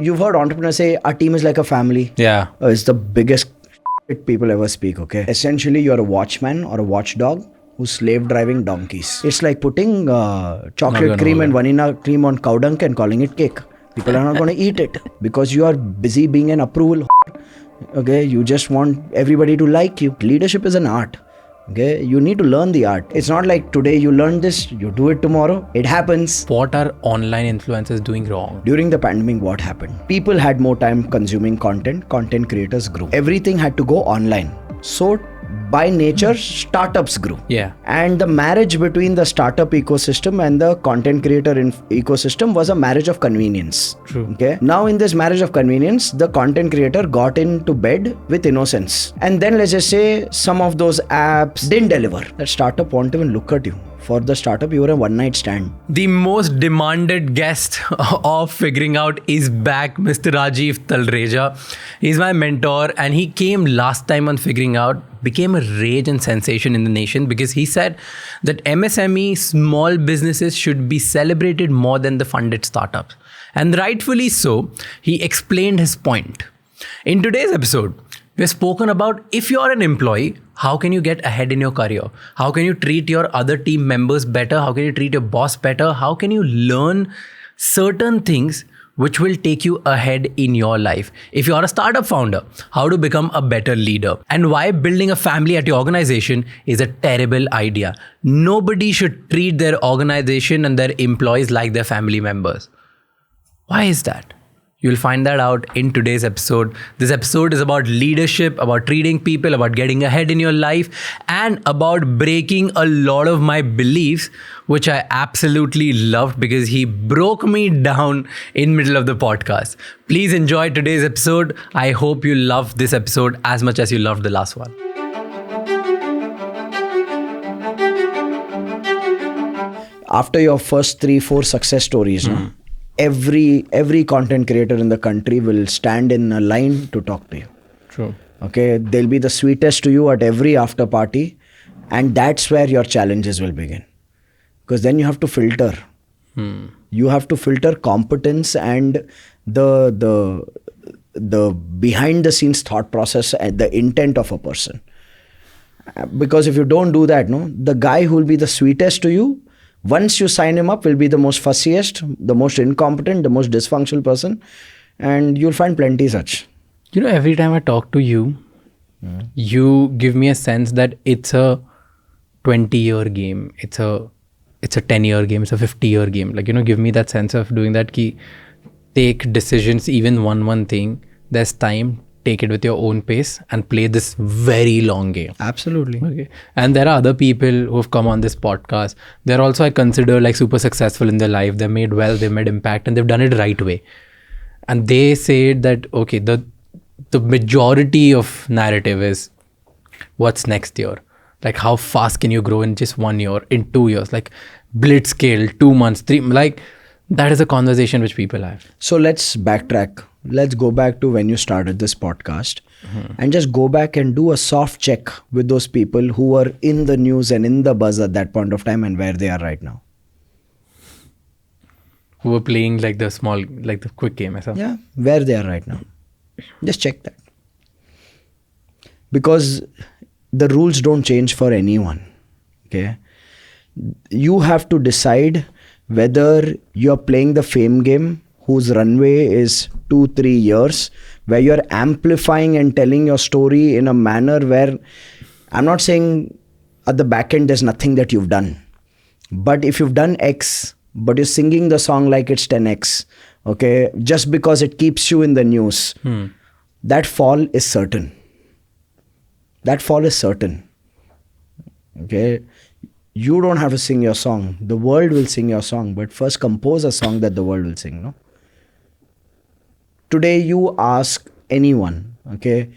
You've heard entrepreneurs say our team is like a family. Yeah. It's the biggest shit people ever speak, okay? Essentially, you're a watchman or a watchdog who's slave driving donkeys. It's like putting chocolate cream and vanilla cream on cow dung and calling it cake. People are not going to eat it because you are busy being an approval. Okay, you just want everybody to like you. Leadership is an art. Okay, you need to learn the art. It's not like today you learn this, you do it tomorrow. It happens. What are online influencers doing wrong? During the pandemic, what happened? People had more time consuming content. Content creators grew. Everything had to go online. So by nature, startups grew. Yeah. And the marriage between the startup ecosystem and the content creator ecosystem was a marriage of convenience. True. Okay. Now in this marriage of convenience, the content creator got into bed with innocence. And then let's just say some of those apps didn't deliver. That startup won't even look at you. For the startup, you were a one-night stand. The most demanded guest of Figuring Out is back, Mr. Rajiv Talreja. He's my mentor and he came last time on Figuring Out, became a rage and sensation in the nation because he said that MSME, small businesses should be celebrated more than the funded startups. And rightfully so, he explained his point. In today's episode, we've spoken about if you're an employee, how can you get ahead in your career? How can you treat your other team members better? How can you treat your boss better? How can you learn certain things which will take you ahead in your life? If you're a startup founder, how to become a better leader? And why building a family at your organization is a terrible idea. Nobody should treat their organization and their employees like their family members. Why is that? You'll find that out in today's episode. This episode is about leadership, about treating people, about getting ahead in your life, and about breaking a lot of my beliefs, which I absolutely loved because he broke me down in middle of the podcast. Please enjoy today's episode. I hope you love this episode as much as you loved the last one. After your first 3-4 success stories, no? Every content creator in the country will stand in a line to talk to you. True. Okay, they'll be the sweetest to you at every after party, and that's where your challenges will begin. Because then you have to filter. You have to filter competence and the behind the scenes thought process and the intent of a person. Because if you don't do that, no, the guy who will be the sweetest to you, once you sign him up, will be the most fussiest, the most incompetent, the most dysfunctional person, and you'll find plenty such. You know, every time I talk to you, you give me a sense that it's a 20-year game. It's a 10-year game. It's a 50-year game. Like, you know, give me that sense of doing that. Ki take decisions, even one thing. There's time. Take it with your own pace and play this very long game. Absolutely. Okay. And there are other people who have come on this podcast. They're also, I consider, like super successful in their life. They made wealth, they made impact, and they've done it right way. And they said that, okay, the majority of narrative is what's next year? Like how fast can you grow in just 1 year, in 2 years? Like blitz scale, 2 months, 3, like that is a conversation which people have. So let's backtrack. Let's go back to when you started this podcast and just go back and do a soft check with those people who were in the news and in the buzz at that point of time and where they are right now. Who were playing like the small, like the quick game. Yeah, where they are right now. Just check that. Because the rules don't change for anyone. Okay. You have to decide whether you're playing the fame game whose runway is 2-3 years, where you're amplifying and telling your story in a manner where, I'm not saying at the back end there's nothing that you've done. But if you've done X, but you're singing the song like it's 10X, okay, just because it keeps you in the news, that fall is certain. That fall is certain. Okay. You don't have to sing your song. The world will sing your song. But first compose a song that the world will sing, no? Today you ask anyone, okay,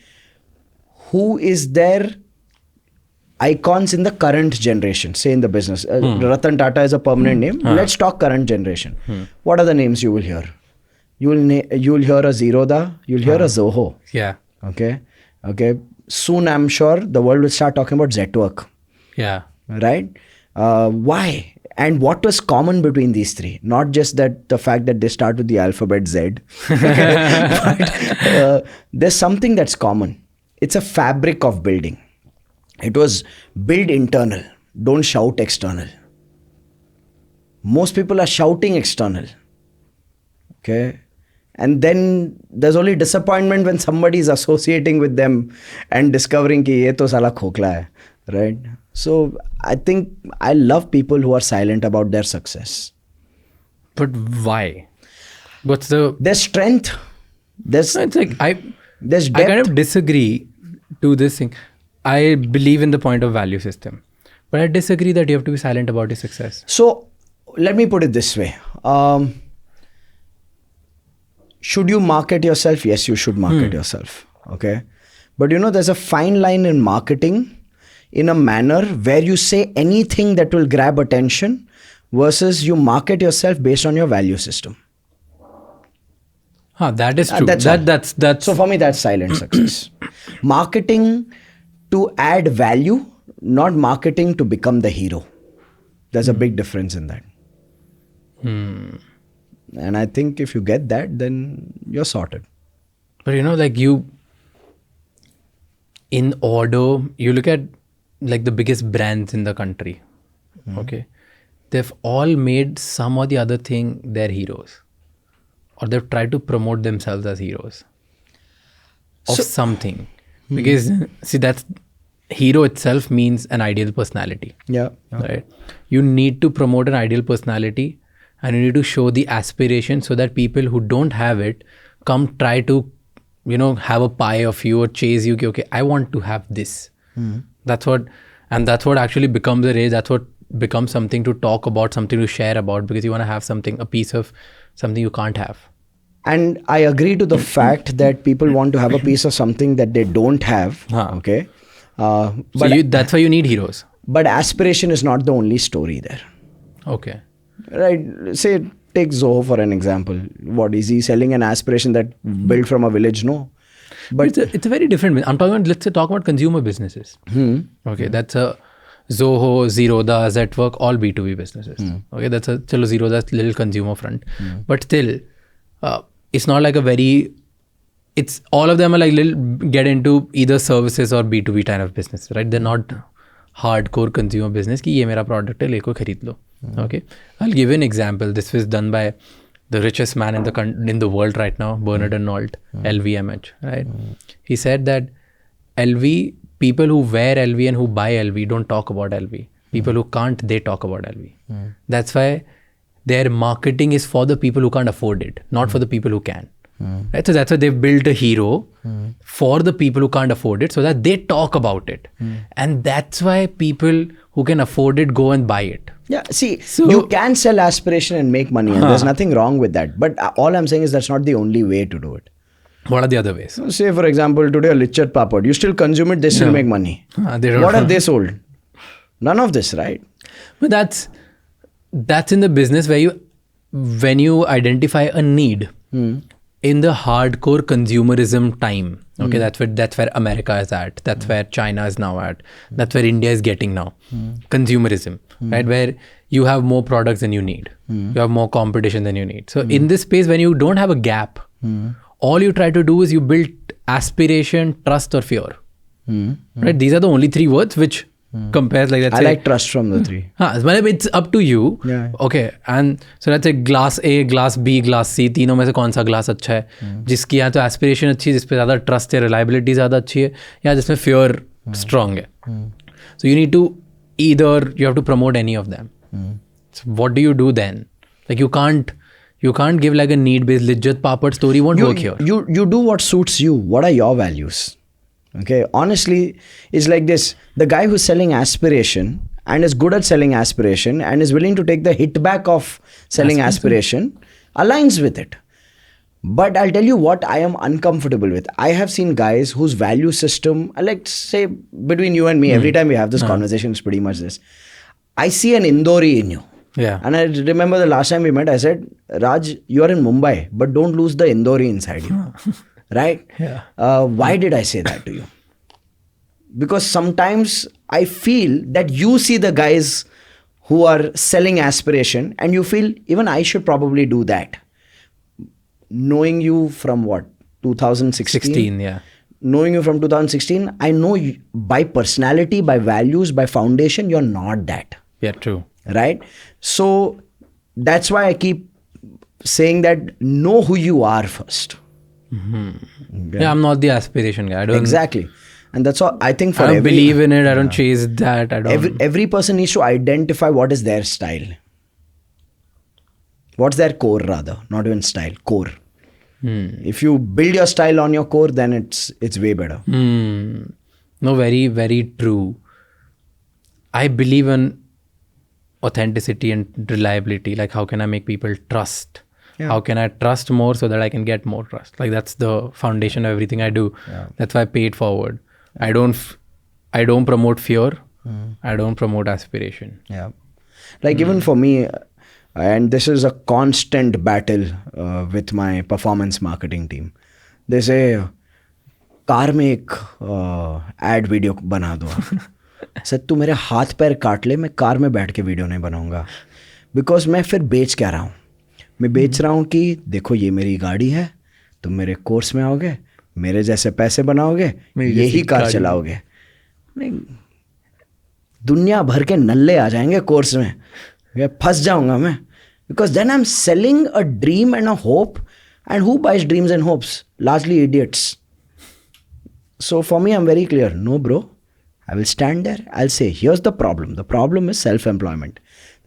who is their icons in the current generation, say in the business. Ratan Tata is a permanent name. Let's talk current generation. What are the names you will hear? You'll hear a Zerodha. You'll hear a Zoho. Yeah. Okay. Soon I'm sure the world will start talking about Zetwork. Yeah. Right? Why? And what was common between these three? Not just that the fact that they start with the alphabet Z, but there's something that's common. It's a fabric of building. It was build internal, don't shout external. Most people are shouting external. Okay. And then there's only disappointment when somebody is associating with them and discovering ki ye to sala khokla hai, right? So I think I love people who are silent about their success. But why? What's the... There's strength. There's It's like there's I kind depth. of disagree to this thing. I believe in the point of value system, but I disagree that you have to be silent about your success. So let me put it this way. Should you market yourself? Yes, you should market yourself. Okay. But there's a fine line in marketing in a manner where you say anything that will grab attention versus you market yourself based on your value system. That is true. That's all. That's So for me, that's silent success. Marketing to add value, not marketing to become the hero. There's a big difference in that. And I think if you get that, then you're sorted. But like you look at like the biggest brands in the country. Okay. They've all made some or the other thing their heroes. Or they've tried to promote themselves as heroes of something. Because see, that's hero itself means an ideal personality. Yeah. Right? You need to promote an ideal personality and you need to show the aspiration so that people who don't have it come try to, have a pie of you or chase you. Okay, I want to have this. That's what actually becomes a race. That's what becomes something to talk about, something to share about, because you want to have something, a piece of something you can't have. And I agree to the fact that people want to have a piece of something that they don't have. Okay. But that's why you need heroes. But aspiration is not the only story there. Okay. Right. Say, take Zoho for an example. What is he selling? An aspiration that built from a village? No. But it's a very different. Let's talk about consumer businesses. Okay. That's a Zoho, Zerodha, Zetwork, all B2B businesses. Okay. That's Zerodha's little consumer front. But still, it's not like it's all of them are like get into either services or B2B kind of business, right? They're not hardcore consumer business ki ye mera product hai, leko kharid lo. Okay. I'll give you an example. This was done by the richest man in the world right now, Bernard Arnault, LVMH, right? He said that people who wear LV and who buy LV don't talk about LV. People who can't, they talk about LV. That's why their marketing is for the people who can't afford it, not for the people who can. Right? So that's why they've built a hero for the people who can't afford it so that they talk about it. And that's why people who can afford it go and buy it. yeah, see, you can sell aspiration and make money, and there's nothing wrong with that. But all I'm saying is that's not the only way to do it. What are the other ways? Say, for example, today a Lichet Papad, you still consume it, they still make money. They don't What have they sold? None of this, right? But that's in the business where when you identify a need in the hardcore consumerism time, okay, that's where America is at, that's where China is now at, that's where India is getting now. Consumerism, right? Where you have more products than you need, you have more competition than you need. So in this space, when you don't have a gap, all you try to do is you build aspiration, trust, or fear. Right? These are the only three words which compares, like, let's say, like trust from the three. It's up to you. Yeah. Okay. And so let's say glass A, glass B, glass C, तीनों में से कौन सा glass अच्छा है, जिसकी यहाँ तो aspiration अच्छी है, जिस पे ज़्यादा trust है, reliability ज़्यादा अच्छी है, या जिसमें fear strong है. So you have to promote any of them. So what do you do then? Like you can't give like a need-based Lichet Papad story won't work here. You do what suits you. What are your values? Okay, honestly, it's like this. The guy who's selling aspiration and is good at selling aspiration and is willing to take the hit back of selling aspiration aligns with it. But I'll tell you what I am uncomfortable with. I have seen guys whose value system, like say between you and me, every time we have this conversation, it's pretty much this. I see an Indori in you. Yeah. And I remember the last time we met, I said, Raj, you are in Mumbai, but don't lose the Indori inside you. Right? Yeah. Why did I say that to you? Because sometimes I feel that you see the guys who are selling aspiration, and you feel even I should probably do that. Knowing you from what, 2016? 16, yeah. Knowing you from 2016, I know you, by personality, by values, by foundation, you're not that. Yeah, true. Right? So that's why I keep saying that know who you are first. Yeah, I'm not the aspiration guy. I don't Exactly. And that's all I think for I don't every, believe in it. I don't chase that. I don't. every person needs to identify what is their style. What's their core rather, not even style, core. If you build your style on your core, then it's way better. No, very, very true. I believe in authenticity and reliability. Like, how can I make people trust? Yeah. How can I trust more so that I can get more trust? Like, that's the foundation of everything I do. Yeah. That's why I pay it forward. I don't promote fear. I don't promote aspiration. Yeah. Like even for me, and this is a constant battle with my performance marketing team. They say, car में एक ad video बना दो. Sir तू मेरे हाथ पैर काट ले, मैं कार में बैठ के वीडियो नहीं बनाऊंगा. बिकॉज मैं फिर बेच क्या रहा हूँ? मैं बेच रहा हूँ कि देखो ये मेरी गाड़ी है, तुम मेरे कोर्स में आओगे, मेरे जैसे पैसे बनाओगे, यही कार चलाओगे. नहीं, दुनिया भर के नल्ले आ जाएंगे कोर्स में, फंस जाऊंगा मैं. Because then I am selling a dream and a hope, and who buys dreams and hopes? Largely idiots. So for me, I'm very clear. No, bro. I will stand there. I'll say, here's the problem. The problem is self-employment.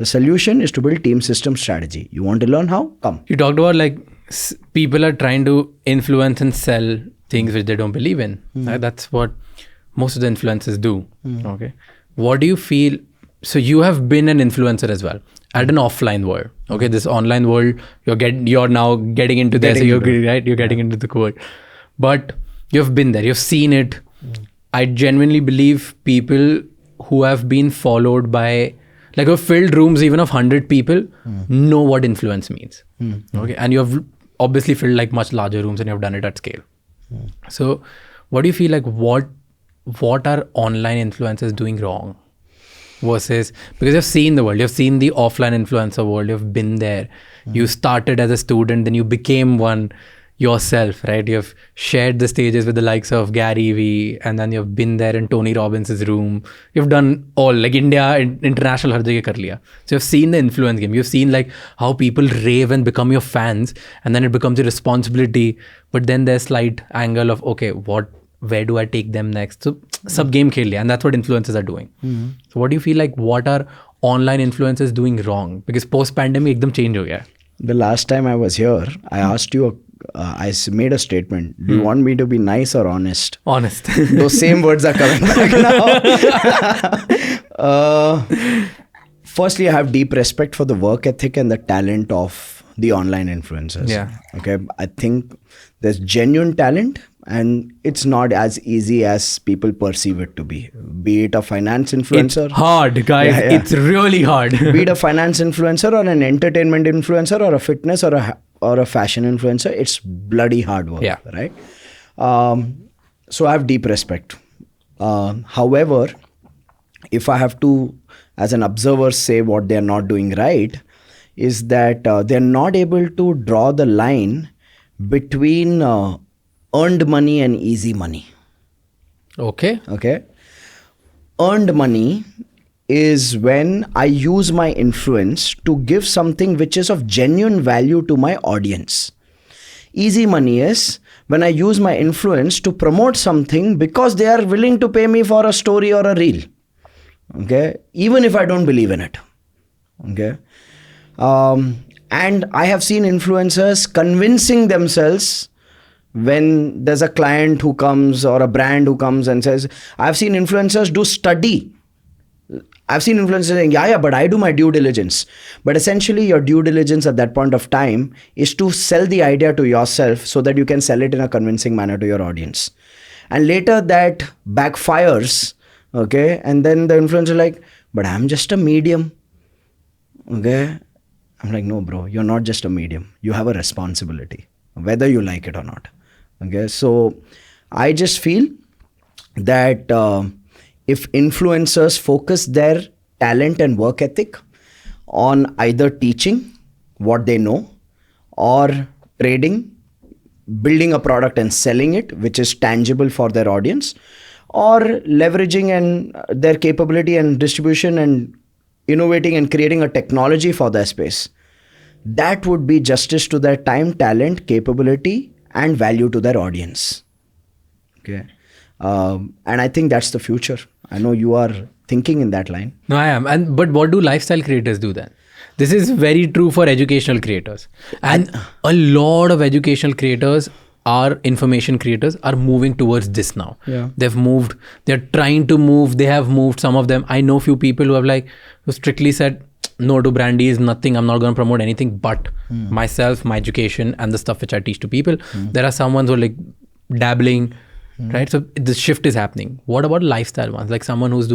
The solution is to build team system strategy. You want to learn how? Come. You talked about like people are trying to influence and sell things which they don't believe in. That's what most of the influencers do. Okay. What do you feel? So you have been an influencer as well at an offline world. Okay. This online world, you're now getting into this. So you're getting into the world. But you've been there. You've seen it. I genuinely believe people who have been followed by, like, who have filled rooms even of 100 people know what influence means. Okay. And you have obviously filled like much larger rooms and you have done it at scale. So what do you feel like, what are online influencers doing wrong versus, because you've seen the world, you've seen the offline influencer world, you've been there. You started as a student, then you became one yourself, right? You've shared the stages with the likes of Gary Vee, and then you've been there in Tony Robbins' room. You've done all, like India, international, har jagah kar liya. So you've seen the influence game. You've seen like how people rave and become your fans, and then it becomes a responsibility. But then there's slight angle of, okay, where do I take them next? So sub game khel liya, and that's what influencers are doing. So what do you feel like, what are online influencers doing wrong? Because post-pandemic ekdam change ho gaya. The last time I was here, I asked you, I made a statement. Do you want me to be nice or honest? Honest. Those same words are coming back now. Firstly, I have deep respect for the work ethic and the talent of the online influencers. Yeah. Okay. I think there's genuine talent, and it's not as easy as people perceive it to be. Be it a finance influencer. It's hard, guys. Yeah, yeah. It's really hard. Be it a finance influencer or an entertainment influencer or a fitness or a fashion influencer, it's bloody hard work. Yeah. Right. So I have deep respect. However, if I have to, as an observer, say what they're not doing right, is that they're not able to draw the line between earned money and easy money. Okay. Okay. Earned money is when I use my influence to give something which is of genuine value to my audience. Easy money is when I use my influence to promote something because they are willing to pay me for a story or a reel. Okay. Even if I don't believe in it. Okay. And I have seen influencers convincing themselves when there's a client who comes or a brand who comes and says, I've seen influencers do study. I've seen influencers saying, yeah, but I do my due diligence. But essentially your due diligence at that point of time is to sell the idea to yourself so that you can sell it in a convincing manner to your audience. And later that backfires, okay? And then the influencer like, but I'm just a medium, okay? I'm like, no, bro, you're not just a medium. You have a responsibility, whether you like it or not. Okay, so I just feel that if influencers focus their talent and work ethic on either teaching what they know, or trading, building a product and selling it, which is tangible for their audience, or leveraging and their capability and distribution and innovating and creating a technology for their space. That would be justice to their time, talent, capability, and value to their audience. Okay. And I think that's the future. I know you are thinking in that line. No, I am. But what do lifestyle creators do then? This is very true for educational creators. And a lot of educational creators are information creators are moving towards this now. Yeah. They're trying to move, they have moved. Some of them, I know few people who strictly said, no to Brandy is nothing. I'm not going to promote anything but myself, my education, and the stuff which I teach to people. There are some ones who are dabbling, right? So the shift is happening. What about lifestyle ones? Like someone who's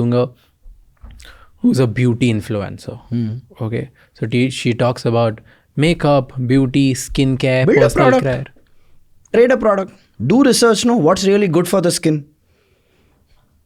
a beauty influencer. Okay. So she talks about makeup, beauty, skincare, Build a personal product. care. Trade a product. Do research, know what's really good for the skin.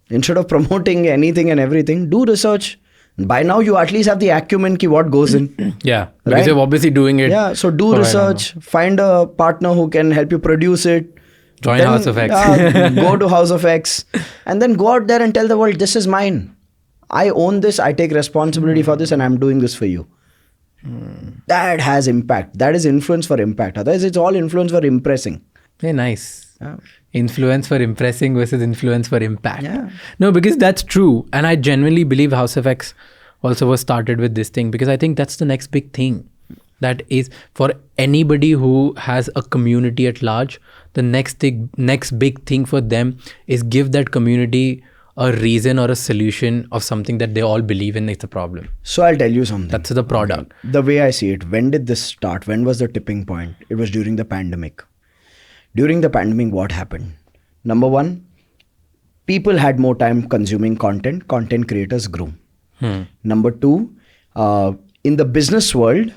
Instead of promoting anything and everything, do research. By now, you at least have the acumen ki what goes in. Yeah. Because Right? you're obviously doing it. Yeah, so do for research. Find a partner who can help you produce it. Join Then, House of X. Go to House of X. And then go out there and tell the world, this is mine. I own this. I take responsibility for this and I'm doing this for you. That has impact. That is influence for impact. Otherwise, it's all influence for impressing. Very nice. Yeah. Influence for impressing versus influence for impact. Yeah. No, because that's true. And I genuinely believe House of X also was started with this thing, because I think that's the next big thing. That is for anybody who has a community at large, the next big thing for them is give that community a reason or a solution of something that they all believe in. It's a problem. So I'll tell you something. That's the product. The way I see it, when did this start? When was the tipping point? It was during the pandemic. During the pandemic, what happened? Number one, people had more time consuming content. Content creators grew. Number two, in the business world,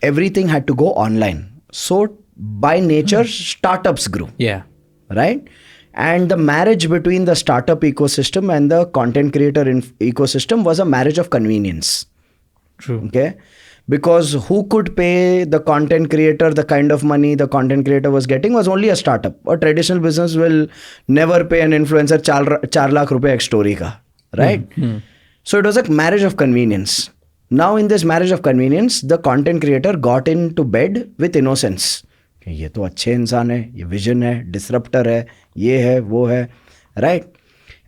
everything had to go online. So by nature, startups grew. Yeah. Right? And the marriage between the startup ecosystem and the content creator ecosystem was a marriage of convenience. True. Okay? Because who could pay the content creator the kind of money the content creator was getting was only a startup. A traditional business will never pay an influencer 4 lakh rupees ek story ka. Right? So it was a marriage of convenience. Now in this marriage of convenience, the content creator got into bed with innocence. ये तो अच्छे इंसान है, ये vision है, disruptor है, ये है, वो है, right?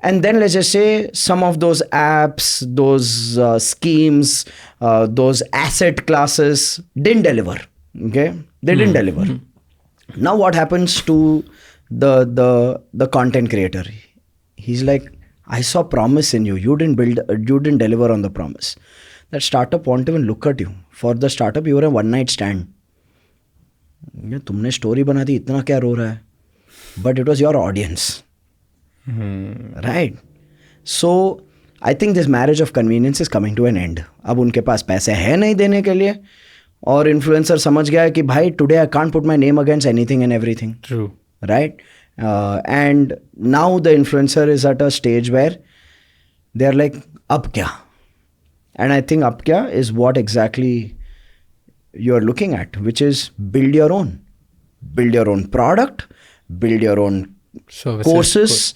And then let's just say some of those apps, those schemes, those asset classes didn't deliver. Okay, they didn't deliver. Now what happens to the content creator? He's like, I saw promise in you. You didn't deliver on the promise. That startup won't even look at you. For the startup, you were a one night stand. ये तुमने story बना दी, इतना क्या रो रहा है? But it was your audience. Right? So I think this marriage of convenience is coming to an end. अब उनके पास पैसे है नहीं देने के लिए, और इन्फ्लुएंसर समझ गया है कि भाई today I can't put my name against anything and everything. True. Right? And now the influencer is at a stage where they're like, अब क्या? And I think up kya is what exactly you're looking at, which is build your own product, build your own Services, courses,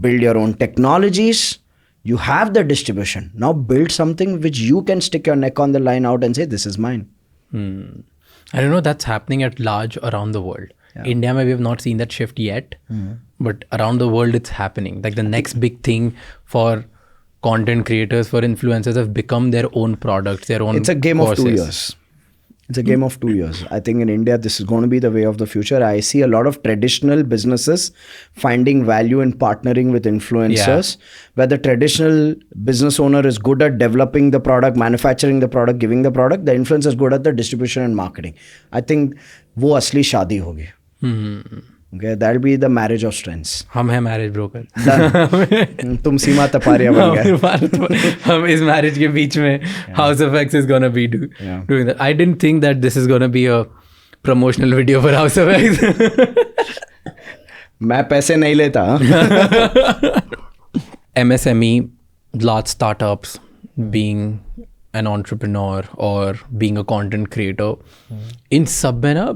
build your own technologies. You have the distribution. Now build something which you can stick your neck on the line out and say, this is mine. I don't know, that's happening at large around the world. Yeah. India, maybe we have not seen that shift yet, but around the world it's happening. Like the next big thing for content creators, for influencers, have become their own products, their own It's a game courses. of 2 years. It's a game of 2 years. I think in India, this is going to be the way of the future. I see a lot of traditional businesses finding value in partnering with influencers, where the traditional business owner is good at developing the product, manufacturing the product, giving the product. The influencer is good at the distribution and marketing. I think वो असली शादी होगी. Okay, that'll be the marriage of strengths. हम हैं marriage broker. तुम सीमा तपारिया बन गए. हम इस marriage के बीच में House of X is gonna be doing that. I didn't think that this is gonna be a promotional video for House of X. मैं पैसे नहीं लेता. MSME, large startups being an entrepreneur or being a content creator, in सब में ना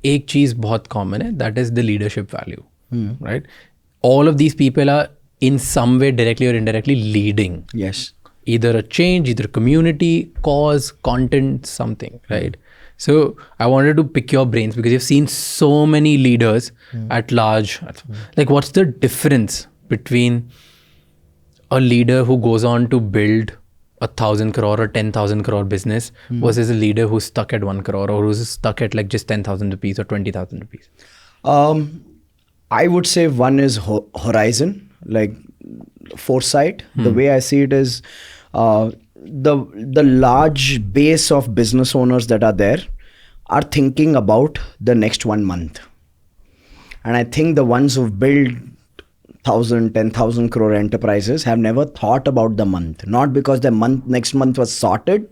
एक चीज़ बहुत common है, that is the leadership value, right? All of these people are in some way directly or indirectly leading. Yes. Either a change, either community, cause, content, something, right? So I wanted to pick your brains because you've seen so many leaders at large. Like, what's the difference between a leader who goes on to build 1,000 crore or 10,000 crore business versus a leader who's stuck at 1 crore or who's stuck at like just 10,000 rupees or 20,000 rupees? I would say one is horizon, like foresight. The way I see it is the large base of business owners that are there are thinking about the next 1 month. And I think the ones who've built 1,000, 10,000 crore enterprises have never thought about the month. Not because the next month was sorted,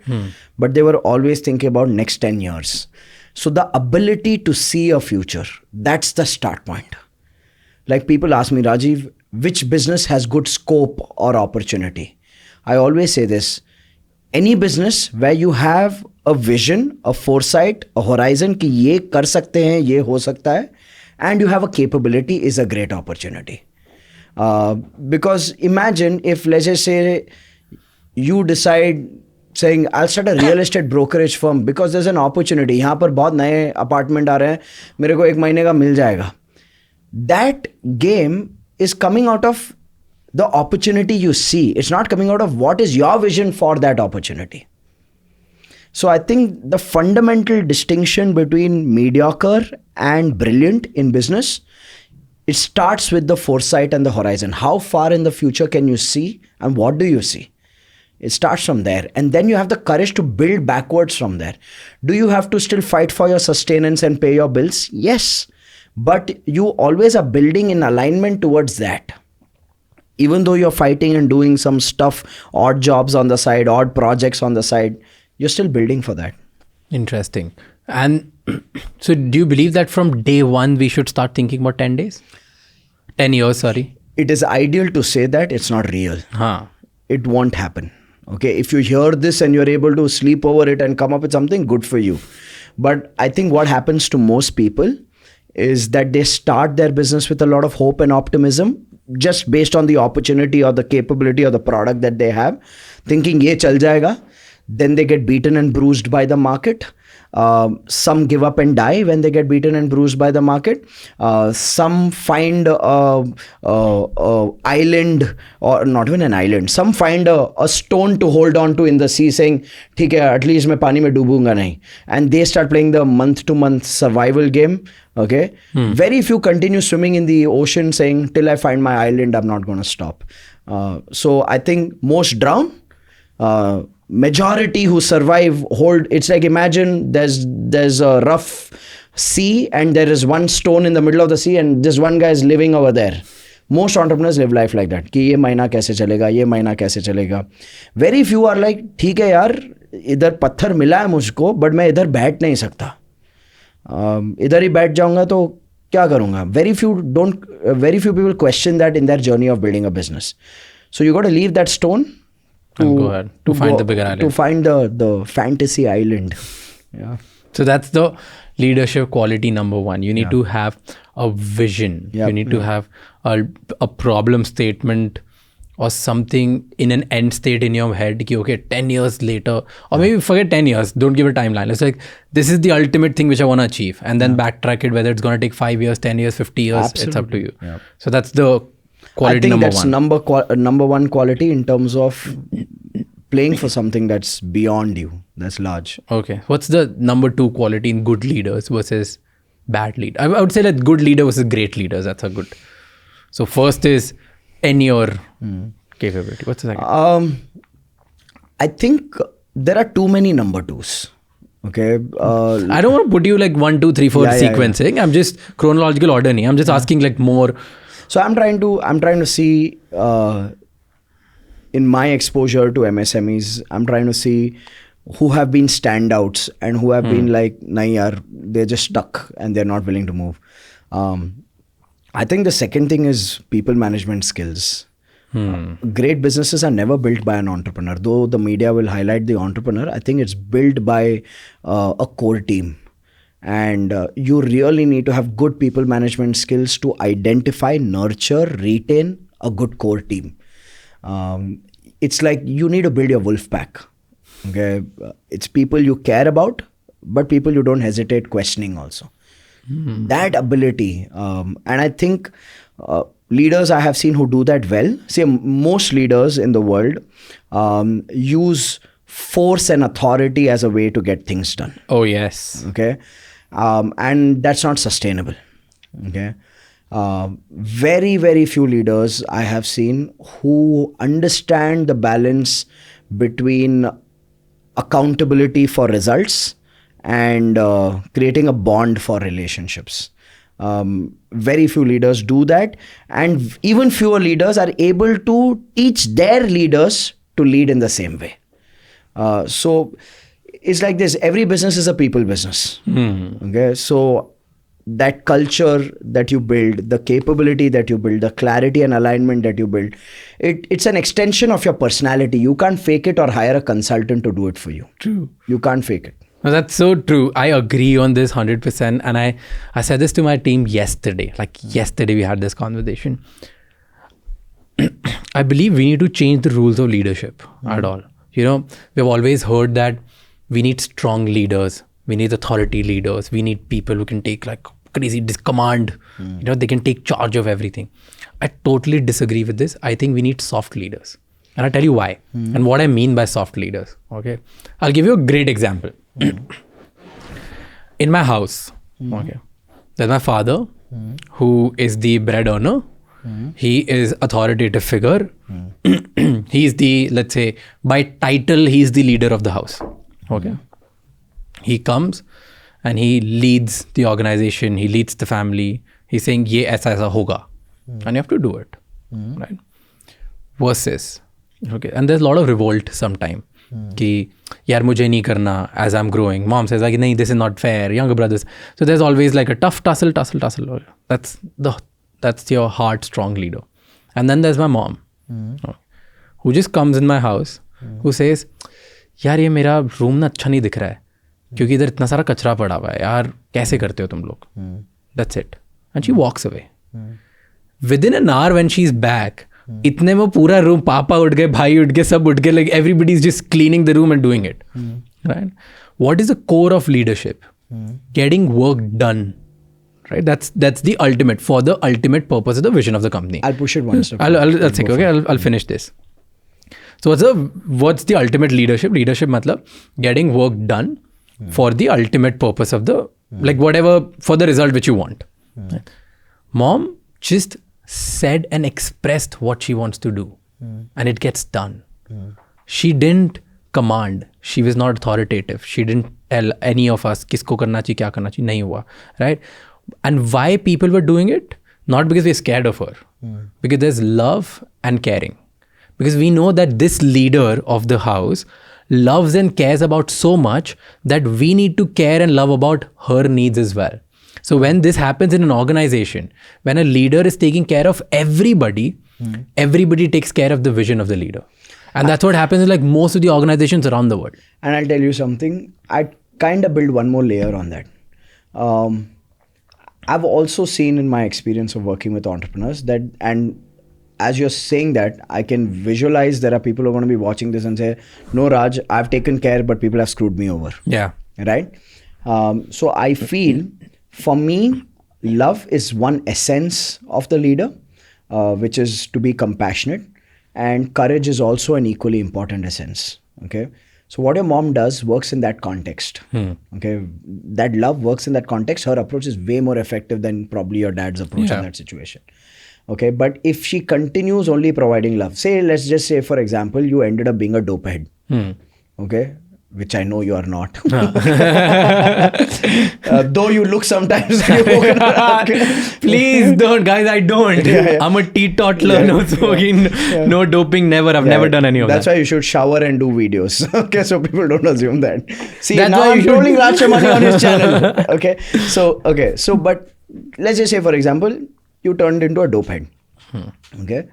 but they were always thinking about next 10 years. So the ability to see a future, that's the start point. Like people ask me, Rajiv, which business has good scope or opportunity? I always say this, any business where you have a vision, a foresight, a horizon कि ये कर सकते हैं, ये हो सकता है, and you have a capability is a great opportunity. Because imagine if, let's just say, you decide saying, I'll start a real estate brokerage firm because there's an opportunity. यहाँ पर बहुत नए अपार्टमेंट आ रहे हैं, मेरे को 1 महीने का मिल जाएगा. That game is coming out of the opportunity you see. It's not coming out of what is your vision for that opportunity. So I think the fundamental distinction between mediocre and brilliant in business, it starts with the foresight and the horizon. How far in the future can you see and what do you see? It starts from there. And then you have the courage to build backwards from there. Do you have to still fight for your sustenance and pay your bills? Yes. But you always are building in alignment towards that. Even though you're fighting and doing some stuff, odd jobs on the side, odd projects on the side, you're still building for that. Interesting. And so do you believe that from day one, we should start thinking about 10 days? 10 years, sorry. It is ideal to say that. It's not real. It won't happen. Okay. If you hear this and you're able to sleep over it and come up with something, good for you. But I think what happens to most people is that they start their business with a lot of hope and optimism just based on the opportunity or the capability or the product that they have, thinking ye chal jayega. Then they get beaten and bruised by the market. Some give up and die when they get beaten and bruised by the market. Some find a island, or not even an island. Some find a stone to hold on to in the sea, saying, "ठीक है, at least मैं पानी में डूबूंगा नहीं." And they start playing the month-to-month survival game. Okay, very few continue swimming in the ocean, saying, "Till I find my island, I'm not going to stop." So I think most drown. Majority who survive hold. It's like, imagine there's a rough sea and there is one stone in the middle of the sea and this one guy is living over there. Most entrepreneurs live life like that. कि ये महीना कैसे चलेगा, ये महीना कैसे चलेगा. Very few are like, ठीक है यार, इधर पत्थर मिला है मुझको, but मैं इधर बैठ नहीं सकता. इधर ही बैठ जाऊंगा तो क्या करूंगा. Very few people question that in their journey of building a business. So you got to leave that stone. To find the bigger island. To find the fantasy island. Yeah. So that's the leadership quality number one. You need to have a vision. You need to have a problem statement or something in an end state in your head. Ki, okay, 10 years later, or maybe forget 10 years, don't give a timeline. It's like, this is the ultimate thing which I want to achieve. And then backtrack it, whether it's going to take 5 years, 10 years, 50 years, Absolutely. It's up to you. Yeah. So that's the quality I think number that's one. number one quality in terms of playing for something that's beyond you, that's large. Okay. What's the number two quality in good leaders versus bad lead? I would say that good leader versus great leaders. That's a good. So first is tenure capability. What's the second? I think there are too many number twos. Okay. I don't want to put you like 1, 2, 3, 4 sequencing. I'm just chronological order. I'm just asking like more. So I'm trying to see in my exposure to MSMEs, I'm trying to see who have been standouts and who have been like, nahi yaar, they're just stuck and they're not willing to move. I think the second thing is people management skills. Great businesses are never built by an entrepreneur. Though the media will highlight the entrepreneur, I think it's built by a core team. And you really need to have good people management skills to identify, nurture, retain a good core team. It's like you need to build your wolf pack. Okay, it's people you care about, but people you don't hesitate questioning also. That ability, and I think leaders I have seen who do that well. See, most leaders in the world use force and authority as a way to get things done. Oh, yes. Okay, and that's not sustainable. Okay, very, very few leaders I have seen who understand the balance between accountability for results and creating a bond for relationships. Very few leaders do that, and even fewer leaders are able to teach their leaders to lead in the same way. So it's like this: every business is a people business. Okay, so that culture that you build, the capability that you build, the clarity and alignment that you build, it's an extension of your personality. You can't fake it or hire a consultant to do it for you. True. You can't fake it. No, that's so true. I agree on this 100%. And I said this to my team yesterday. Like yesterday we had this conversation. I believe we need to change the rules of leadership at all. You know, we've always heard that we need strong leaders. We need authority leaders. We need people who can take like crazy command. You know, they can take charge of everything. I totally disagree with this. I think we need soft leaders. And I'll tell you why. And what I mean by soft leaders. Okay. I'll give you a great example. In my house, okay, there's my father, who is the bread earner. He is authoritative figure. He's the, let's say, by title, he's the leader of the house. Okay. He comes and he leads the organization. He leads the family. He's saying, ye aisa hoga. And you have to do it. Right? Versus, okay, and there's a lot of revolt sometime. Ki, yaar mujhe nahi karna as I'm growing. Mom says like, nahi, this is not fair. Younger brothers. So there's always like a tough tussle. That's your hard, strong leader. And then there's my mom, who just comes in my house, who says, यार ये मेरा room ना अच्छा नहीं दिख रहा है क्योंकि इधर इतना सारा कचरा पड़ा हुआ है यार कैसे करते हो तुम लोग. That's it. And she walks away. Within an hour when she's back, इतने में पूरा रूम, पापा उठ गए, भाई उठ गए, सब उठ गए, like everybody is just cleaning the room and doing it. Right? What is the core of leadership? Getting work done. Right? That's the ultimate, for the ultimate purpose of the vision of the company. I'll push it one step. I'll think, okay, I'll finish this. So what's the ultimate leadership? Leadership matlab getting work done for the ultimate purpose of the, like whatever, for the result which you want. Right? Mom just said and expressed what she wants to do, and it gets done. She didn't command. She was not authoritative. She didn't tell any of us kisko karna chahiye, kya karna chahiye. Nahi hua, right? And why people were doing it? Not because we're scared of her, because there's love and caring. Because we know that this leader of the house loves and cares about so much that we need to care and love about her needs as well. So when this happens in an organization, when a leader is taking care of everybody, everybody takes care of the vision of the leader. And that's what happens in like most of the organizations around the world. And I'll tell you something, I kind of build one more layer on that. I've also seen in my experience of working with entrepreneurs that, and as you're saying that, I can visualize there are people who are going to be watching this and say, no, Raj, I've taken care, but people have screwed me over. Yeah. Right? So I feel, for me, love is one essence of the leader, which is to be compassionate. And courage is also an equally important essence. Okay. So what your mom does works in that context. Okay. That love works in that context. Her approach is way more effective than probably your dad's approach in that situation. Okay. But if she continues only providing love, say, let's just say, for example, you ended up being a dopehead. Okay. Which I know you are not. Though you look sometimes. Please don't, guys, I don't. I'm a teetotaler, no smoking, no doping, never. I've never done any of that. That's why you should shower and do videos. Okay, so people don't assume that. See, that's now I'm trolling Raj Shamani on his channel. Okay, so but let's just say, for example, you turned into a dopehead. Okay,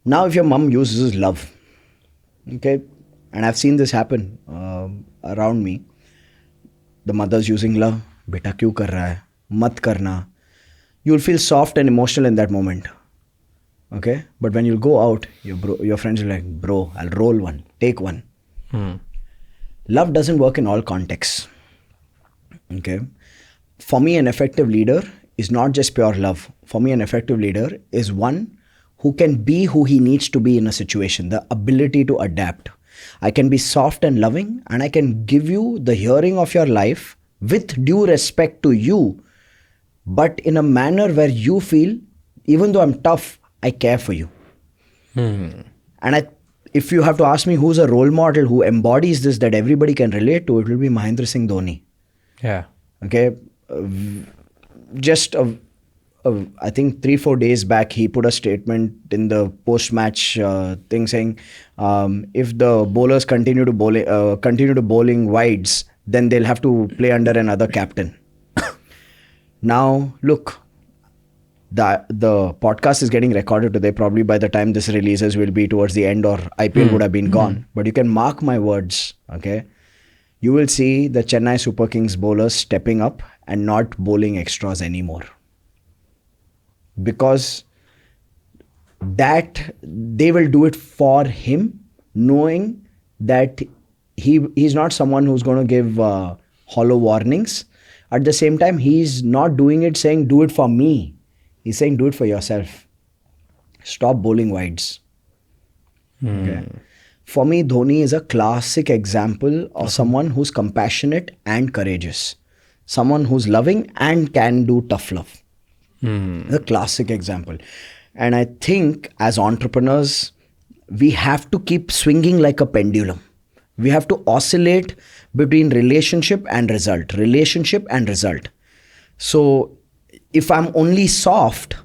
Now, if your mom uses love, okay, and I've seen this happen around me, the mother's using love, beta kyun kar raha hai, mat karna, you'll feel soft and emotional in that moment, okay? But when you'll go out, your friends will be like, bro, I'll roll one, take one. Love doesn't work in all contexts, okay? For me, an effective leader is not just pure love. For me, an effective leader is one who can be who he needs to be in a situation, the ability to adapt. I can be soft and loving, and I can give you the hearing of your life with due respect to you, but in a manner where you feel, even though I'm tough, I care for you. And if you have to ask me who's a role model who embodies this that everybody can relate to, it will be Mahendra Singh Dhoni. Yeah. Okay. I think 3-4 days back, he put a statement in the post-match thing saying, if the bowlers continue to bowling wides, then they'll have to play under another captain. Now, look, the podcast is getting recorded today. Probably by the time this releases will be towards the end, or IPL would have been gone. But you can mark my words, okay? You will see the Chennai Super Kings bowlers stepping up and not bowling extras anymore. Because that they will do it for him, knowing that he's not someone who's going to give hollow warnings. At the same time, he's not doing it saying, do it for me. He's saying, do it for yourself. Stop bowling wides. Okay. For me, Dhoni is a classic example of someone who's compassionate and courageous. Someone who's loving and can do tough love. The classic example. And I think as entrepreneurs, we have to keep swinging like a pendulum. We have to oscillate between relationship and result. So if I'm only soft,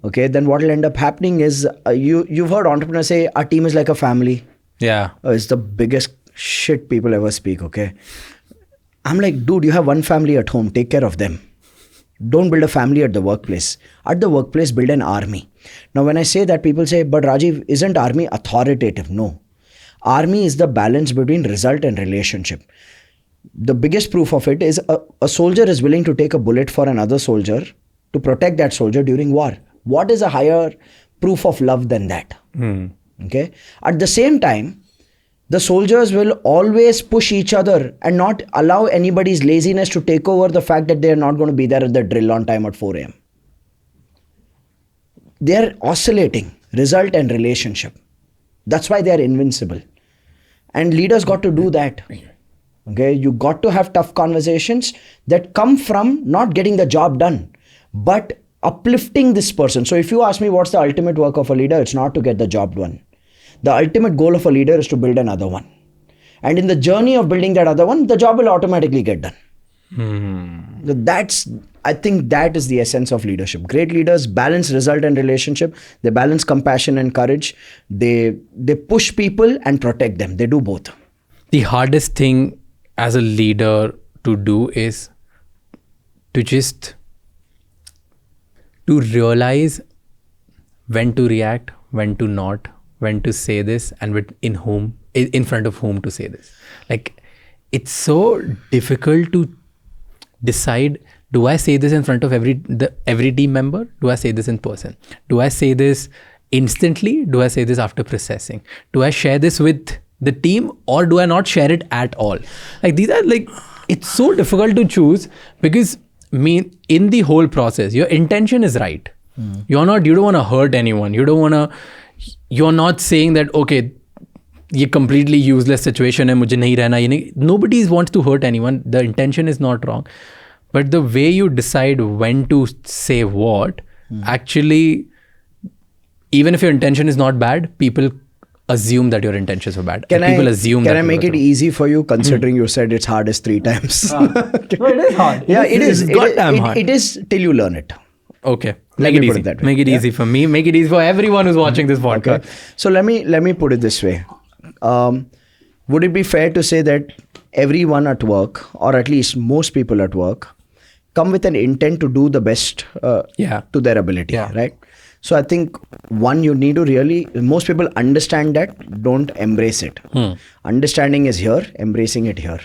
okay, then what will end up happening is you've heard entrepreneurs say our team is like a family. Yeah. It's the biggest shit people ever speak, okay? I'm like, dude, you have one family at home. Take care of them. Don't build a family at the workplace. At the workplace, build an army. Now, when I say that, people say, but Rajiv, isn't army authoritative? No. Army is the balance between result and relationship. The biggest proof of it is a soldier is willing to take a bullet for another soldier to protect that soldier during war. What is a higher proof of love than that? Okay. At the same time, the soldiers will always push each other and not allow anybody's laziness to take over the fact that they are not going to be there at the drill on time at 4 a.m. They are oscillating result and relationship. That's why they are invincible. And leaders got to do that. Okay, you got to have tough conversations that come from not getting the job done, but uplifting this person. So if you ask me what's the ultimate work of a leader, it's not to get the job done. The ultimate goal of a leader is to build another one. And in the journey of building that other one, the job will automatically get done. I think that is the essence of leadership. Great leaders balance result and relationship. They balance compassion and courage. They push people and protect them. They do both. The hardest thing as a leader to do is to realize when to react, when to not, when to say this, and in front of whom to say this. Like, it's so difficult to decide, do I say this in front of every team member? Do I say this in person? Do I say this instantly? Do I say this after processing? Do I share this with the team, or do I not share it at all? Like, these are like, it's so difficult to choose, because in the whole process, your intention is right. You don't want to hurt anyone. You're not saying that, okay, ये completely useless situation है, मुझे नहीं रहना, ये नहीं. Nobody wants to hurt anyone. The intention is not wrong. But the way you decide when to say what, actually, even if your intention is not bad, people assume that your intentions were bad. Can I make it easy for you, considering you said it's hardest 3 times? No, it is hard. Yeah, it is. Hard. It is till you learn it. Okay. Make it easy. Make it easy for me. Make it easy for everyone who's watching this podcast. Okay. So let me put it this way. Would it be fair to say that everyone at work, or at least most people at work, come with an intent to do the best to their ability, right? So I think one, you need to really, most people understand that, don't embrace it. Understanding is here, embracing it here.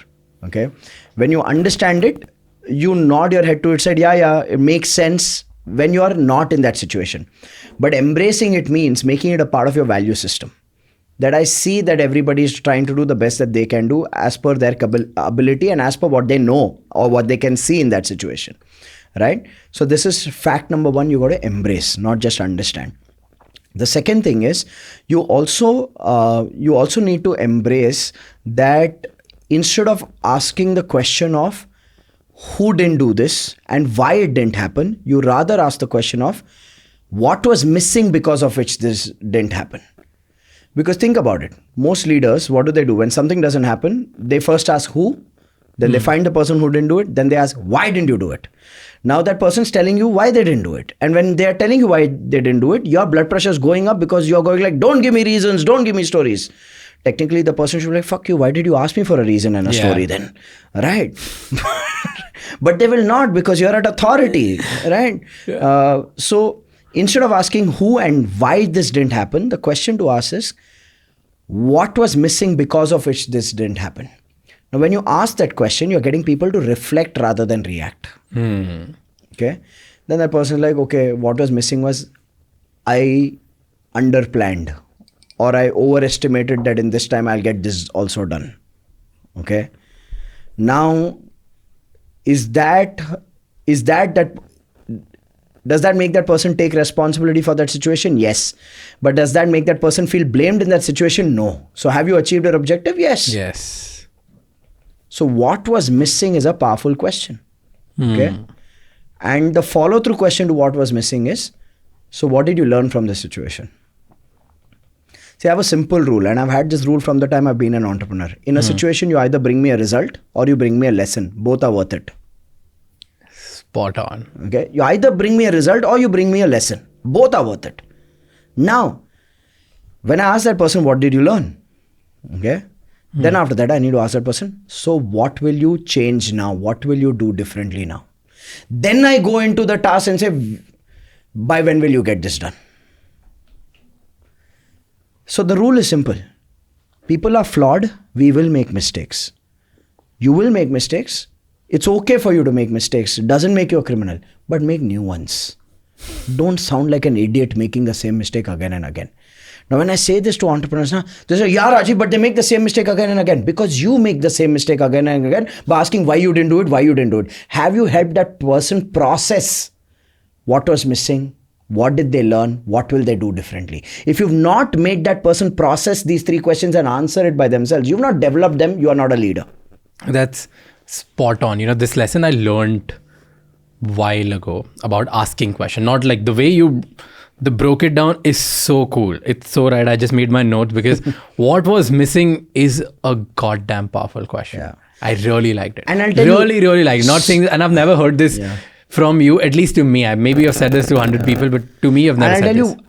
Okay. When you understand it, you nod your head to it, said, yeah, it makes sense when you are not in that situation. But embracing it means making it a part of your value system. That I see that everybody is trying to do the best that they can do as per their ability and as per what they know or what they can see in that situation. Right? So this is fact number one, you got to embrace, not just understand. The second thing is you also need to embrace that instead of asking the question of who didn't do this and why it didn't happen, you rather ask the question of what was missing because of which this didn't happen. Because think about it, most leaders, what do? When something doesn't happen, they first ask who, then they find the person who didn't do it, then they ask why didn't you do it? Now that person's telling you why they didn't do it. And when they're telling you why they didn't do it, your blood pressure is going up because you're going like, don't give me reasons, don't give me stories. Technically, the person should be like, fuck you, why did you ask me for a reason and a story then? Right? But they will not, because you're at authority, right? So instead of asking who and why this didn't happen, the question to ask is, what was missing because of which this didn't happen? Now, when you ask that question, you're getting people to reflect rather than react. Okay. Then that person is like, okay, what was missing was I underplanned, or I overestimated that in this time I'll get this also done. Okay. Now, does that make that person take responsibility for that situation? Yes. But does that make that person feel blamed in that situation? No. So have you achieved your objective? Yes. Yes. So what was missing is a powerful question. Okay. And the follow-through question to what was missing is, so what did you learn from this situation? See, I have a simple rule, and I've had this rule from the time I've been an entrepreneur. In a situation, you either bring me a result or you bring me a lesson. Both are worth it. Spot on. Okay. You either bring me a result or you bring me a lesson. Both are worth it. Now, when I ask that person, what did you learn? Okay. Then after that, I need to ask that person, so what will you change now? What will you do differently now? Then I go into the task and say, by when will you get this done? So the rule is simple. People are flawed. We will make mistakes. You will make mistakes. It's okay for you to make mistakes. It doesn't make you a criminal, but make new ones. Don't sound like an idiot making the same mistake again and again. Now, when I say this to entrepreneurs, they say, yeah, Rajiv, but they make the same mistake again and again. Because you make the same mistake again and again by asking why you didn't do it, Have you helped that person process what was missing? What did they learn? What will they do differently? If you've not made that person process these three questions and answer it by themselves, you've not developed them, you are not a leader. That's spot on. This lesson I learned while ago about asking question, not like the way you broke it down is so cool. It's so right. I just made my notes because what was missing is a goddamn powerful question. Yeah. I really liked it. And I'll tell you, really liked it. Not saying, and I've never heard this from you, at least to me. Maybe you've said this to 100 people, but to me, I've never said this. And I'll tell you,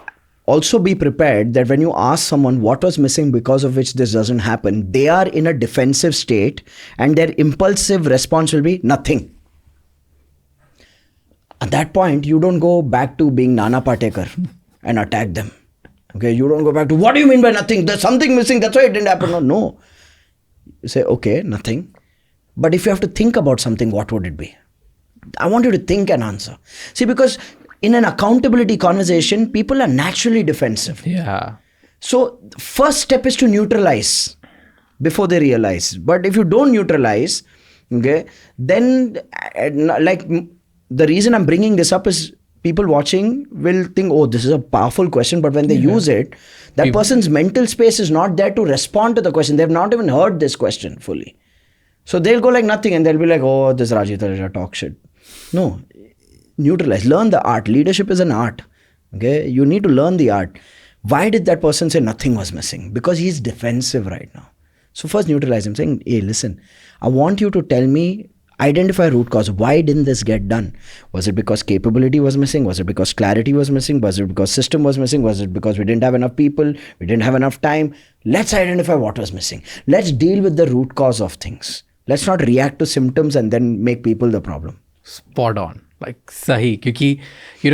also be prepared that when you ask someone what was missing because of which this doesn't happen, they are in a defensive state and their impulsive response will be nothing. At that point, you don't go back to being Nana Patekar and attack them. Okay, you don't go back to, what do you mean by nothing? There's something missing, that's why it didn't happen. No. You say, okay, nothing. But if you have to think about something, what would it be? I want you to think and answer. See, because in an accountability conversation, people are naturally defensive. Yeah. So first step is to neutralize before they realize. But if you don't neutralize, okay, then like the reason I'm bringing this up is people watching will think, oh, this is a powerful question. But when they use it, that person's mental space is not there to respond to the question. They've not even heard this question fully. So they'll go like nothing and they'll be like, oh, this Rajiv Talreja talk shit. No, neutralize. Learn the art. Leadership is an art. Okay, you need to learn the art. Why did that person say nothing was missing? Because he's defensive right now. So first neutralize him, saying, hey, listen, I want you to tell me, identify root cause. Why didn't this get done? Was it because capability was missing? Was it because clarity was missing? Was it because system was missing? Was it because we didn't have enough people? We didn't have enough time? Let's identify what was missing. Let's deal with the root cause of things. Let's not react to symptoms and then make people the problem. Spot on. Like sahi. Kyunki,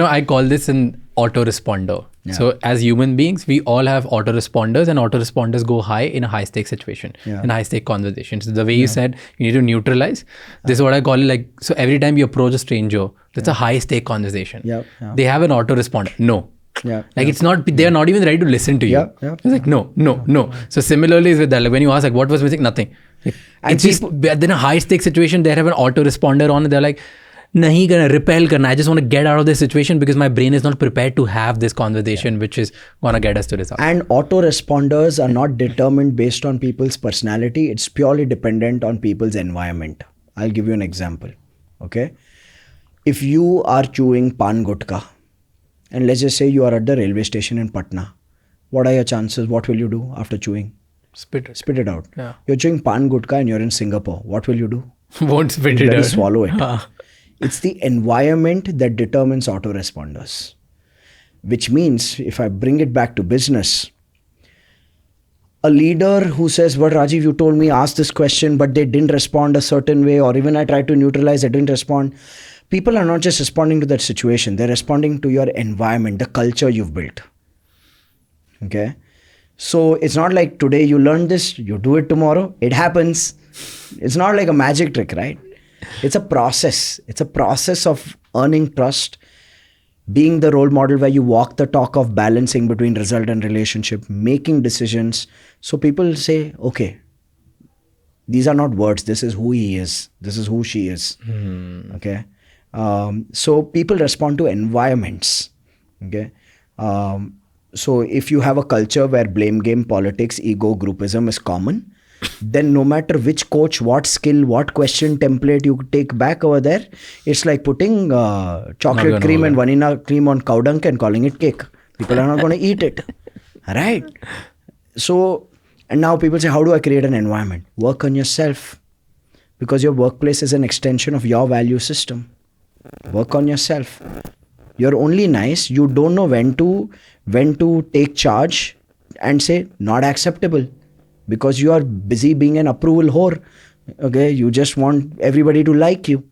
I call this an autoresponder. Yeah. So as human beings, we all have autoresponders, and autoresponders go high in a high stake situation, Yeah. in high stake conversations. So the way you said, you need to neutralize. This is what I call it. Like, so every time you approach a stranger, that's a high stake conversation. Yeah, yeah. They have an autoresponder. No. Yeah, Like it's not, they're not even ready to listen to you. Yeah, yeah. It's like, no. So similarly is with that. Like when you ask, like, what was missing? Nothing. And It's just, then a high stake situation, they have an autoresponder on it. They're like, nahi karna, repel karna. I just want to get out of this situation because my brain is not prepared to have this conversation, which is going to get us to result. And autoresponders are not determined based on people's personality. It's purely dependent on people's environment. I'll give you an example. Okay. If you are chewing pan gutka, and let's just say you are at the railway station in Patna, what are your chances? What will you do after chewing? Spit it. Spit it out. Yeah. You're chewing pan gutka and you're in Singapore. What will you do? Won't spit You it better out. swallow it. It's the environment that determines autoresponders. Which means, if I bring it back to business, a leader who says, "But Rajiv, you told me ask this question, but they didn't respond a certain way, or even I tried to neutralize, they didn't respond." People are not just responding to that situation; they're responding to your environment, the culture you've built. Okay, so it's not like today you learned this, you do it tomorrow. It happens. It's not like a magic trick, right? It's a process. It's a process of earning trust, being the role model where you walk the talk of balancing between result and relationship, making decisions. So people say, okay, these are not words. This is who he is. This is who she is. Okay. So people respond to environments. Okay. So if you have a culture where blame game, politics, ego, groupism is common, then no matter which coach, what skill, what question template you take back over there, it's like putting chocolate cream and vanilla cream on cow dung and calling it cake. People are not going to eat it. Right? So, and now people say, how do I create an environment? Work on yourself. Because your workplace is an extension of your value system. Work on yourself. You're only nice. You don't know when to take charge and say, not acceptable. Because you are busy being an approval whore. Okay, you just want everybody to like you.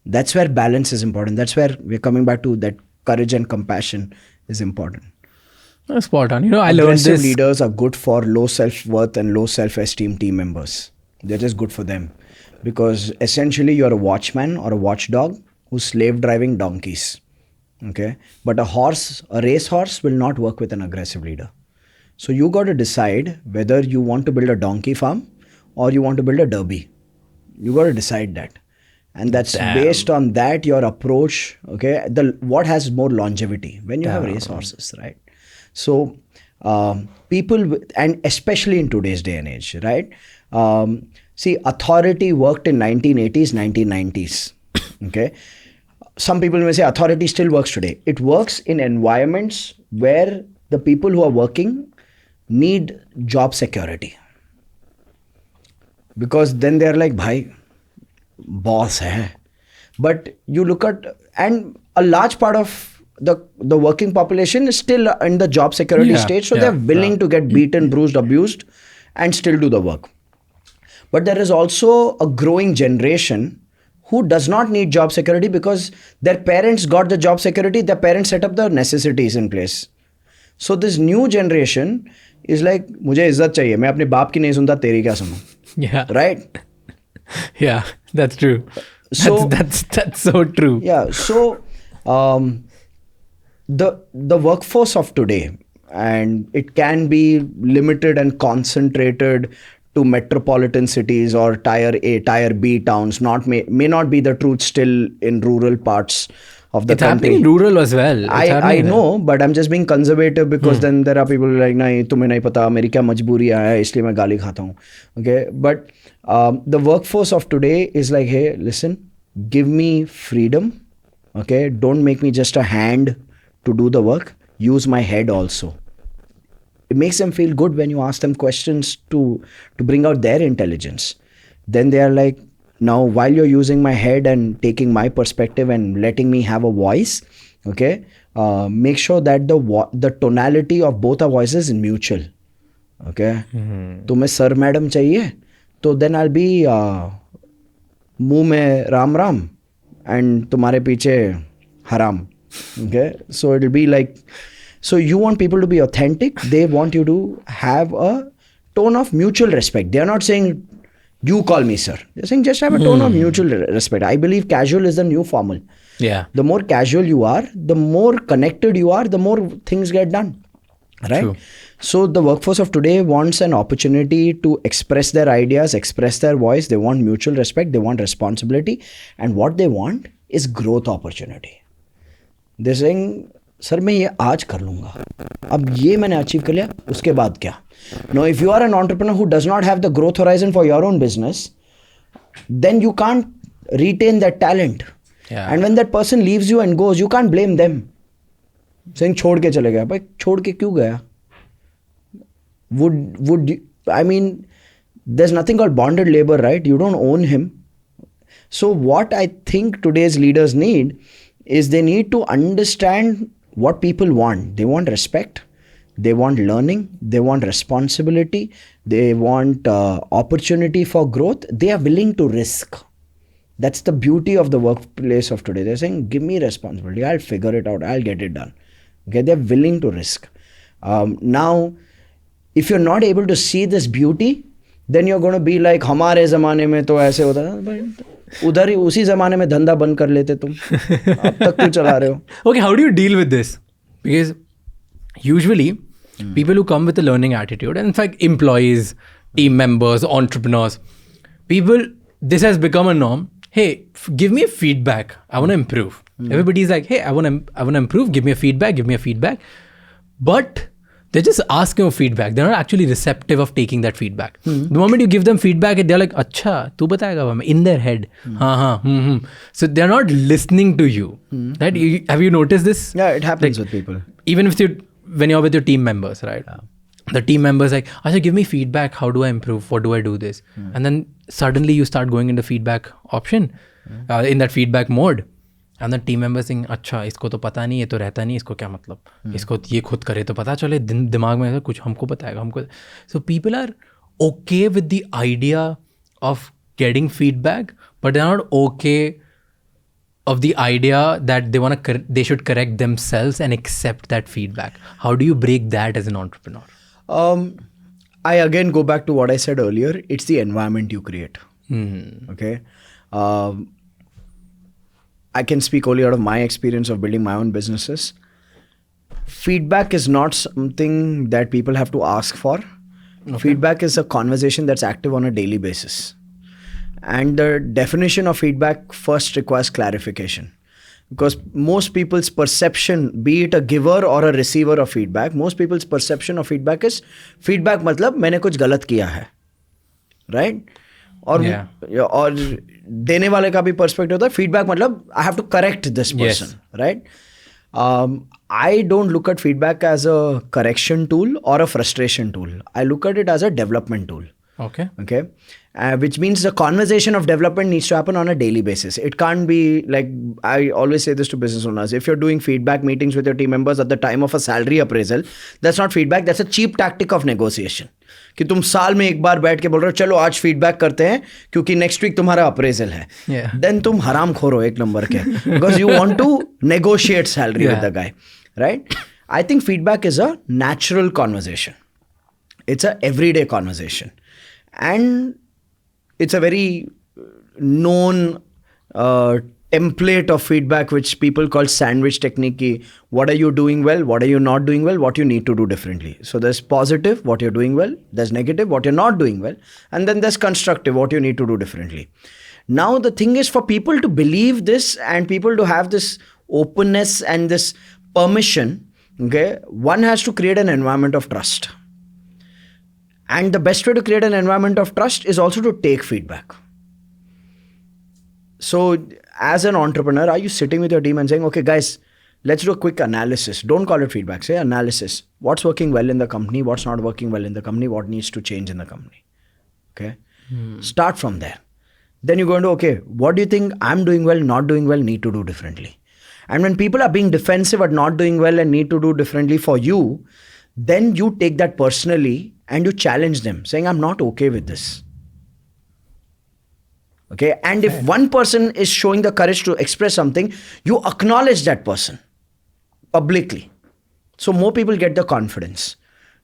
That's where balance is important. That's where we're coming back to that courage and compassion is important. Spot on. I learned Aggressive this. leaders are good for low self-worth and low self-esteem team members. They're just good for them. Because essentially you're a watchman or a watchdog who's slave driving donkeys. Okay, but a racehorse will not work with an aggressive leader. So you got to decide whether you want to build a donkey farm or you want to build a derby. You got to decide that. And that's based on that, your approach, okay, what has more longevity when you have racehorses, right? So people, and especially in today's day and age, right? See, authority worked in 1980s, 1990s, okay? Some people may say authority still works today. It works in environments where the people who are working need job security. Because then they're like, bhai, boss hai. But you look at, and a large part of the working population is still in the job security stage. So they're willing to get beaten, bruised, abused and still do the work. But there is also a growing generation who does not need job security because their parents got the job security. Their parents set up the necessities in place. So this new generation is like, मुझे इज्जत चाहिए, मैं अपने बाप की नहीं सुनता, तेरी क्या सुनूं? Yeah. Right? Yeah, that's true. So that's so true. Yeah. So the workforce of today, and it can be limited and concentrated to metropolitan cities or tier A, tier B towns. May not be the truth still in rural parts of the It's country. happening rural as well. I know, but I'm just being conservative because then there are people like, nahi, tumhe nahi pata, मेरी क्या मजबूरी है, इसलिए मैं गाली खाता हूँ. Okay, but the workforce of today is like, hey, listen, give me freedom. Okay, don't make me just a hand to do the work. Use my head also. It makes them feel good when you ask them questions to bring out their intelligence. Then they are like, now while you're using my head and taking my perspective and letting me have a voice, okay, make sure that the tonality of both our voices is mutual. Okay, तुम्हें sir madam चाहिए, तो then I'll be मुंह में Ram Ram, and तुम्हारे पीछे haram. Okay, so it'll be like, so you want people to be authentic. They want you to have a tone of mutual respect. They are not saying you call me sir. They're saying just have a tone of mutual respect. I believe casual is the new formal. Yeah. The more casual you are, the more connected you are, the more things get done. Right? True. So the workforce of today wants an opportunity to express their ideas, express their voice. They want mutual respect. They want responsibility. And what they want is growth opportunity. They're saying, sir, मैं ये आज कर लूँगा. अब ये मैंने achieve कर लिया, उसके बाद क्या? Now, if you are an entrepreneur who does not have the growth horizon for your own business, then you can't retain that talent. Yeah. And when that person leaves you and goes, you can't blame them. Saying छोड़ के चले गया, भाई छोड़ के क्यों गया? Would you, I mean, there's nothing called bonded labor, right? You don't own him. So what I think today's leaders need is they need to understand what people want. They want respect. They want learning. They want responsibility. They want opportunity for growth. They are willing to risk. That's the beauty of the workplace of today. They're saying, give me responsibility. I'll figure it out. I'll get it done. Okay, they're willing to risk. Now, if you're not able to see this beauty, then you're going to be like, हमारे ज़माने में तो ऐसे होता था भाई, उधर ही उसी ज़माने में धंधा बंद कर लेते तुम, अब तक क्यों चला रहे हो? Okay, how do you deal with this? Because usually people who come with a learning attitude, and in fact employees, team members, entrepreneurs, people, this has become a norm. Hey, give me a feedback. I want to improve. Everybody's like, hey, I want to improve. Give me a feedback. But they're just asking for feedback. They're not actually receptive of taking that feedback. The moment you give them feedback, they're like, "Acha, tu batayega hame," in their head. So they're not listening to you. Right? Have you noticed this? Yeah, it happens with people. Even when you're with your team members, right? The team members like, Acha, give me feedback. How do I improve? What do I do this? And then suddenly you start going into feedback option, in that feedback mode. And the team members saying, अच्छा इसको तो पता नहीं, ये तो रहता नहीं, इसको क्या मतलब, इसको ये खुद करे तो पता चले, दिमाग में कुछ हमको बताएगा हमको. So people are okay with the idea of getting feedback, but they're not okay of the idea that they should correct themselves and accept that feedback. How do you break that as an entrepreneur? I again go back to what I said earlier. It's the environment you create. Okay. I can speak only out of my experience of building my own businesses. Feedback is not something that people have to ask for. Okay. Feedback is a conversation that's active on a daily basis. And the definition of feedback first requires clarification. Because most people's perception, be it a giver or a receiver of feedback, most people's perception of feedback is, feedback मतलब मैंने कुछ गलत किया है. Right? और देने वाले का भी पर्सपेक्टिव होता है, फीडबैक मतलब I have to correct this person, right? I don't look at feedback as a correction tool or a frustration tool. I look at it as a development tool. Okay. Which means the conversation of development needs to happen on a daily basis. It can't be like, I always say this to business owners, if you're doing feedback meetings with your team members at the time of a salary appraisal, that's not feedback, that's a cheap tactic of negotiation. कि तुम साल में एक बार बैठ के बोल रहे हो चलो आज फीडबैक करते हैं क्योंकि नेक्स्ट वीक तुम्हारा अप्रेजल है, देन तुम हराम खोर हो एक नंबर के, because you want to negotiate salary with the guy, right? I think feedback is a natural conversation. It's a everyday conversation. And it's a very known template of feedback which people call sandwich technique. What are you doing well? What are you not doing well? What you need to do differently. So there's positive, what you're doing well. There's negative, what you're not doing well. And then there's constructive, what you need to do differently. Now the thing is, for people to believe this and people to have this openness and this permission, okay, one has to create an environment of trust. And the best way to create an environment of trust is also to take feedback. So as an entrepreneur, are you sitting with your team and saying, okay, guys, let's do a quick analysis. Don't call it feedback. Say analysis. What's working well in the company? What's not working well in the company? What needs to change in the company? Okay. Start from there. Then you go into, okay, what do you think I'm doing well, not doing well, need to do differently? And when people are being defensive at not doing well and need to do differently for you, then you take that personally and you challenge them saying, I'm not okay with this. Okay, and if one person is showing the courage to express something, you acknowledge that person publicly. So more people get the confidence.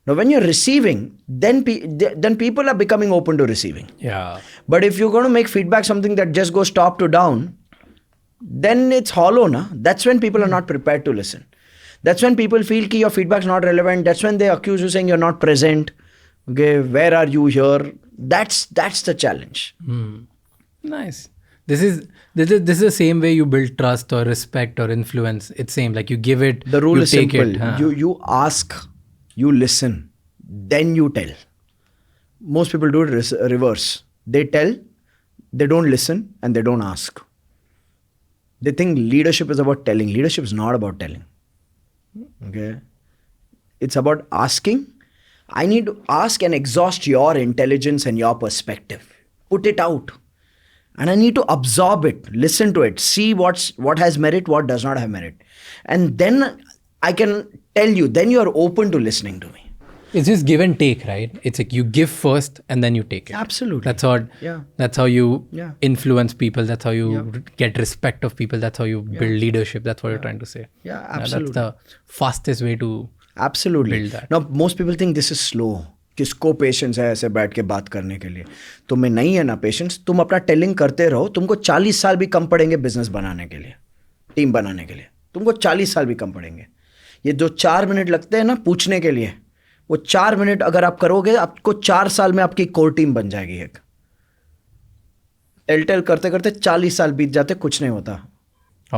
Now, when you're receiving, then people are becoming open to receiving. Yeah. But if you're going to make feedback something that just goes top to down, then it's hollow, na? That's when people are not prepared to listen. That's when people feel that your feedback's not relevant. That's when they accuse you saying you're not present. Okay, where are you here? That's the challenge. Nice. This is the same way you build trust or respect or influence. It's same, like you give it. The rule you is take simple. It, huh? You ask, you listen, then you tell. Most people do it reverse. They tell, they don't listen, and they don't ask. They think leadership is about telling. Leadership is not about telling. Okay? It's about asking. I need to ask and exhaust your intelligence and your perspective. Put it out. And I need to absorb it, listen to it, see what has merit, what does not have merit. And then I can tell you, then you are open to listening to me. It's just give and take, right? It's like you give first and then you take it. Absolutely. That's how you Yeah. influence people. That's how you get respect of people. That's how you build leadership. That's what you're trying to say. Yeah, absolutely. That's the fastest way to Absolutely. build that. Now, most people think this is slow. किसको patience है ऐसे बैठ के बात करने के लिए? तुम्हें नहीं है ना पेशेंस, तुम अपना टेलिंग करते रहो, तुमको 40 साल भी कम पड़ेंगे बिजनेस बनाने के लिए, टीम बनाने के लिए. तुमको 40 साल भी कम पड़ेंगे. ये जो 4 मिनट लगते हैं ना पूछने के लिए, वो 4 मिनट अगर आप करोगे, आपको 4 साल में आपकी कोर टीम बन जाएगी एक. टेल करते करते 40 साल बीत जाते, कुछ नहीं होता.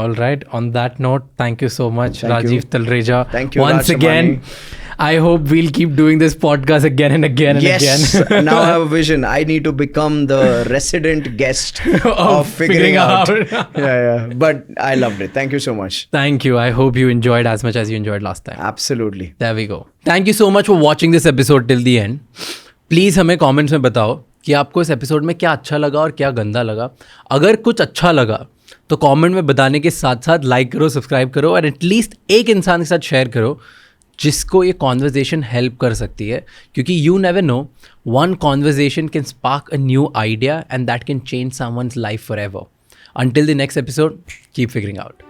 All right. On that note, thank you so much, Thank Rajiv you. Talreja. Thank you, Once Raj again. Shamani. I hope we'll keep doing this podcast again and again and Yes, again. now I have a vision. I need to become the resident guest of figuring out. yeah. But I loved it. Thank you so much. Thank you. I hope you enjoyed as much as you enjoyed last time. Absolutely. There we go. Thank you so much for watching this episode till the end. Please हमें comments में बताओ कि आपको इस episode में क्या अच्छा लगा और क्या गंदा लगा. अगर कुछ अच्छा लगा तो कमेंट में बताने के साथ साथ लाइक करो, सब्सक्राइब करो और एटलीस्ट एक इंसान के साथ शेयर करो जिसको ये कॉन्वर्जेशन हेल्प कर सकती है, क्योंकि you never know, one conversation can spark a new idea and that can change someone's life forever. Until the next episode, keep figuring out.